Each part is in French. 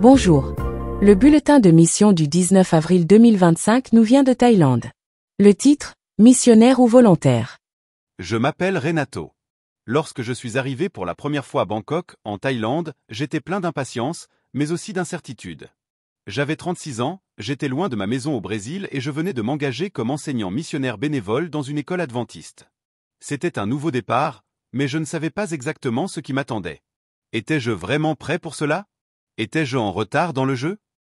Bonjour. Le bulletin de mission du 19 avril 2025 nous vient de Thaïlande. Le titre, missionnaire ou volontaire. Je m'appelle Renato. Lorsque je suis arrivé pour la première fois à Bangkok, en Thaïlande, j'étais plein d'impatience, mais aussi d'incertitude. J'avais 36 ans, j'étais loin de ma maison au Brésil et je venais de m'engager comme enseignant missionnaire bénévole dans une école adventiste. C'était un nouveau départ, mais je ne savais pas exactement ce qui m'attendait. Étais-je vraiment prêt pour cela ? Étais-je en retard dans le jeu ?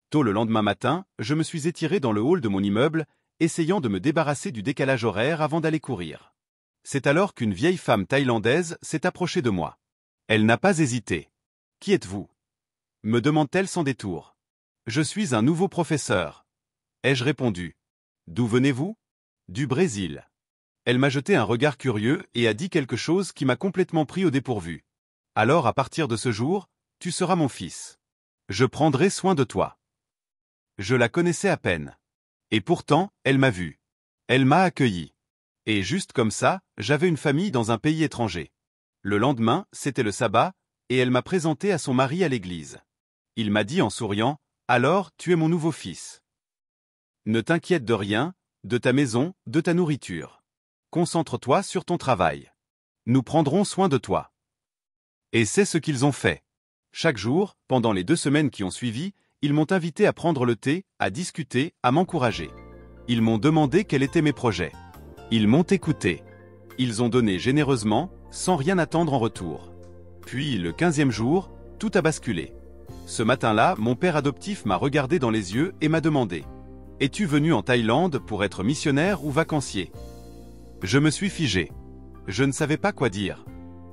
Tôt le lendemain matin, je me suis étiré dans le hall de mon immeuble, essayant de me débarrasser du décalage horaire avant d'aller courir. C'est alors qu'une vieille femme thaïlandaise s'est approchée de moi. Elle n'a pas hésité. « Qui êtes-vous » me demande-t-elle sans détour. « Je suis un nouveau professeur. » ai-je répondu. « D'où venez-vous » ? « Du Brésil. » Elle m'a jeté un regard curieux et a dit quelque chose qui m'a complètement pris au dépourvu. « Alors à partir de ce jour, tu seras mon fils. Je prendrai soin de toi. » Je la connaissais à peine. Et pourtant, elle m'a vu. Elle m'a accueilli. Et juste comme ça, j'avais une famille dans un pays étranger. Le lendemain, c'était le sabbat, et elle m'a présenté à son mari à l'église. Il m'a dit en souriant, « Alors, tu es mon nouveau fils. Ne t'inquiète de rien, de ta maison, de ta nourriture. Concentre-toi sur ton travail. Nous prendrons soin de toi. » Et c'est ce qu'ils ont fait. Chaque jour, pendant les 2 semaines qui ont suivi, ils m'ont invité à prendre le thé, à discuter, à m'encourager. Ils m'ont demandé quels étaient mes projets. Ils m'ont écouté. Ils ont donné généreusement, sans rien attendre en retour. Puis, le 15e jour, tout a basculé. Ce matin-là, mon père adoptif m'a regardé dans les yeux et m'a demandé « Es-tu venu en Thaïlande pour être missionnaire ou vacancier ?» Je me suis figé. Je ne savais pas quoi dire.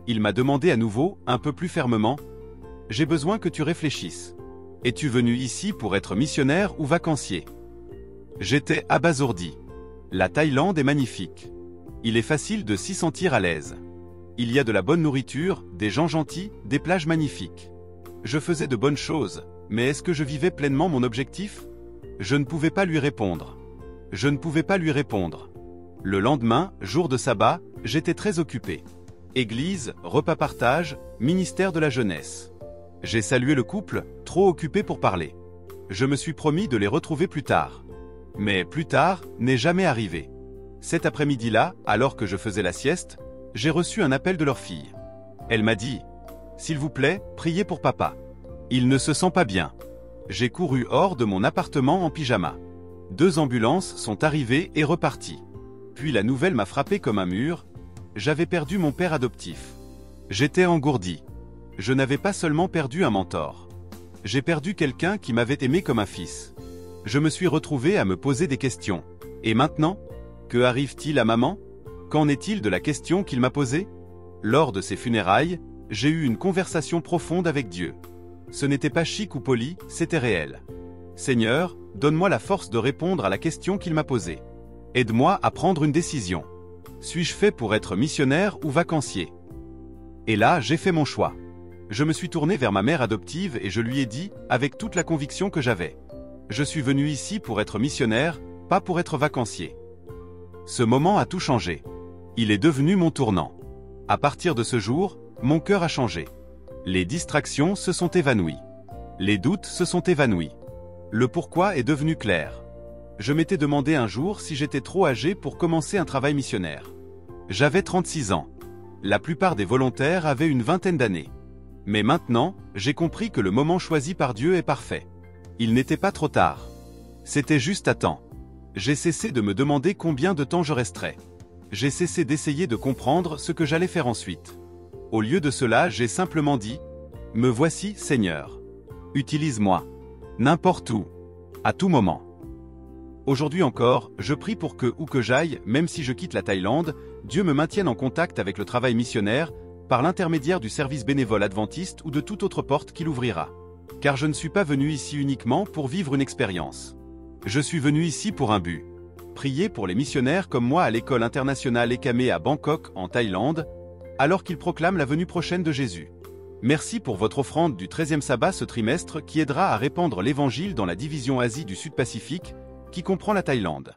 Il m'a demandé à nouveau, un peu plus fermement « J'ai besoin que tu réfléchisses. Es-tu venu ici pour être missionnaire ou vacancier ?» J'étais abasourdi. La Thaïlande est magnifique. Il est facile de s'y sentir à l'aise. Il y a de la bonne nourriture, des gens gentils, des plages magnifiques. Je faisais de bonnes choses, mais est-ce que je vivais pleinement mon objectif ? Je ne pouvais pas lui répondre. Je ne pouvais pas lui répondre. Le lendemain, jour de sabbat, j'étais très occupé. Église, repas partage, ministère de la jeunesse. J'ai salué le couple, trop occupé pour parler. Je me suis promis de les retrouver plus tard. Mais plus tard n'est jamais arrivé. Cet après-midi-là, alors que je faisais la sieste, j'ai reçu un appel de leur fille. Elle m'a dit « S'il vous plaît, priez pour papa. Il ne se sent pas bien. » J'ai couru hors de mon appartement en pyjama. 2 ambulances sont arrivées et reparties. Puis la nouvelle m'a frappé comme un mur. J'avais perdu mon père adoptif. J'étais engourdi. Je n'avais pas seulement perdu un mentor. J'ai perdu quelqu'un qui m'avait aimé comme un fils. Je me suis retrouvé à me poser des questions. Et maintenant ? Que arrive-t-il à maman ? Qu'en est-il de la question qu'il m'a posée ? Lors de ses funérailles, j'ai eu une conversation profonde avec Dieu. Ce n'était pas chic ou poli, c'était réel. Seigneur, donne-moi la force de répondre à la question qu'il m'a posée. Aide-moi à prendre une décision. Suis-je fait pour être missionnaire ou vacancier ? Et là, j'ai fait mon choix. Je me suis tourné vers ma mère adoptive et je lui ai dit, avec toute la conviction que j'avais. Je suis venu ici pour être missionnaire, pas pour être vacancier. Ce moment a tout changé. Il est devenu mon tournant. À partir de ce jour, mon cœur a changé. Les distractions se sont évanouies. Les doutes se sont évanouis. Le pourquoi est devenu clair. Je m'étais demandé un jour si j'étais trop âgé pour commencer un travail missionnaire. J'avais 36 ans. La plupart des volontaires avaient une vingtaine d'années. Mais maintenant, j'ai compris que le moment choisi par Dieu est parfait. Il n'était pas trop tard. C'était juste à temps. J'ai cessé de me demander combien de temps je resterais. J'ai cessé d'essayer de comprendre ce que j'allais faire ensuite. Au lieu de cela, j'ai simplement dit « Me voici, Seigneur. Utilise-moi. N'importe où. À tout moment. » Aujourd'hui encore, je prie pour que, où que j'aille, même si je quitte la Thaïlande, Dieu me maintienne en contact avec le travail missionnaire, par l'intermédiaire du service bénévole adventiste ou de toute autre porte qu'il ouvrira. Car je ne suis pas venu ici uniquement pour vivre une expérience. Je suis venu ici pour un but. Prier pour les missionnaires comme moi à l'école internationale Ekame à Bangkok, en Thaïlande, alors qu'ils proclament la venue prochaine de Jésus. Merci pour votre offrande du 13e sabbat ce trimestre qui aidera à répandre l'évangile dans la division Asie du Sud-Pacifique, qui comprend la Thaïlande.